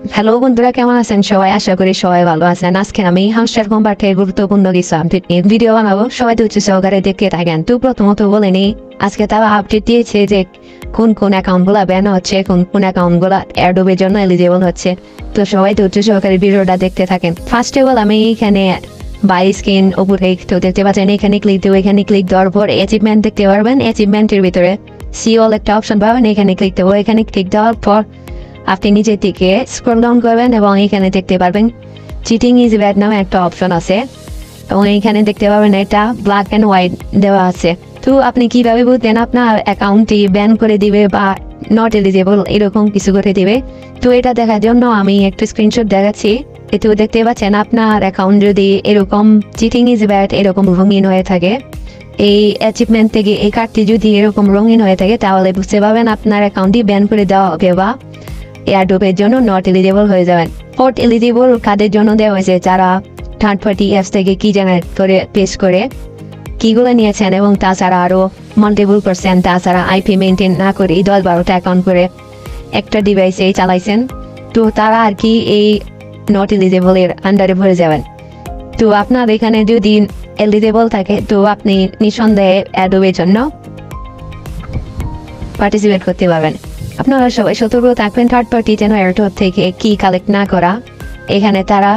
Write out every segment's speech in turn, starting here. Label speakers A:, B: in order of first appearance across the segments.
A: Hello বন্ধুরা, কেমন আছেন সবাই? আশা করি সবাই ভালো আছেন। আজকে আমি হাউসের কম্পার্টে গুরুত্বপূর্ণ কিছু আপডেট নিয়ে ভিডিও বানাবো, সবাই ধৈর্য সহকারে দেখতে থাকেন। তো প্রথমত বলে নিই, আজকে তারা আপডেট দিয়েছে যে কোন কোন অ্যাকাউন্টগুলো ব্যান হচ্ছে, কোন কোন অ্যাকাউন্টগুলো অ্যাডোবের জন্য এলিজিবল হচ্ছে। তো সবাই ধৈর্য সহকারে ভিডিওটা দেখতে থাকেন। ফার্স্ট অফ অল আমি এখানে বাই স্ক্রিন উপরে তো দেখতে পাচ্ছেন, এখানে ক্লিক দেবো। এখানে ক্লিক দেওয়ার পর অ্যাচিভমেন্ট দেখতে পারবেন। অ্যাচিভমেন্টের ভিতরে সি অল একটা অপশন পাবেন, এখানে ক্লিক দেবো। এখানে ক্লিক দেওয়ার পর আপনি নিচের দিকে স্ক্রল ডাউন করবেন এবং এখানে দেখতে পারবেন চিটিং ইজ ব্যাড নামে একটা অপশন আছে এবং এখানে দেখতে পাবেন এটা ব্ল্যাক অ্যান্ড হোয়াইট দেওয়া আছে। তো আপনি কিভাবে বুঝবেন আপনার অ্যাকাউন্টটি ব্যান করে দিবে বা নট এলিজিবল এরকম কিছু করে দিবে? তো এটা দেখার জন্য আমি একটা স্ক্রিনশট দেখাচ্ছি। এতেও দেখতে পাচ্ছেন আপনার অ্যাকাউন্ট যদি এরকম চিটিং ইজ ব্যাড এরকম রঙিন হয়ে থাকে, এই অ্যাচিভমেন্ট থেকে এই কার্ডটি যদি এরকম রঙিন হয়ে থাকে, তাহলে বুঝতে পারবেন আপনার অ্যাকাউন্টটি ব্যান করে দেওয়া হবে বা এয়ারড্রপের জন্য নট এলিজিবল হয়ে যাবেন। নট এলিজিবল কাদের জন্য দেওয়া হয়েছে? যারা থার্ড পার্টি অ্যাপস থেকে কি জেনারেট করে পেশ করে কিগুলো নিয়েছেন এবং তাছাড়া আরও মাল্টিপল পার্সেন্ট, তাছাড়া আইপি মেনটেন না করে 10-12টা অ্যাকাউন্ট করে একটা ডিভাইসে চালাইছেন, তো তারা আর কি এই নট এলিজিবলের আন্ডারে ভরে যাবেন। তো আপনার এখানে যদি এলিজিবল থাকে তো আপনি নিঃসন্দেহে অ্যাডোবের জন্য পার্টিসিপেট করতে পারবেন। আপনারা সবাই সতর্ক থাকবেন থার্ড পার্টি যেন এয়ারড্রপ থেকে কি কালেক্ট না করা। এখানে তারা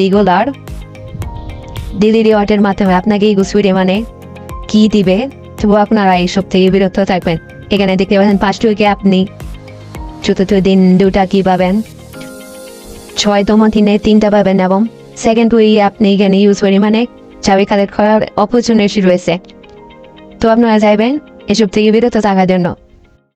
A: রেগুলার ডেলি রিওয়ার্ডের মাধ্যমে আপনাকে ইউজ পরিমাণে কি দিবে, তো আপনারা এইসব থেকে বিরত থাকবেন। এখানে দেখতে পাচ্ছেন 5 উইকে আপনি চতুর্থ দিন 2টা কি পাবেন, 6তম দিনে 3টা পাবেন এবং সেকেন্ড উইকে আপনি এখানে ইউজ পরিমাণে চাবি কালেক্ট করার অপরচুনিটি রয়েছে। তো আপনারা চাইবেন এসব থেকে বিরত থাকার জন্য।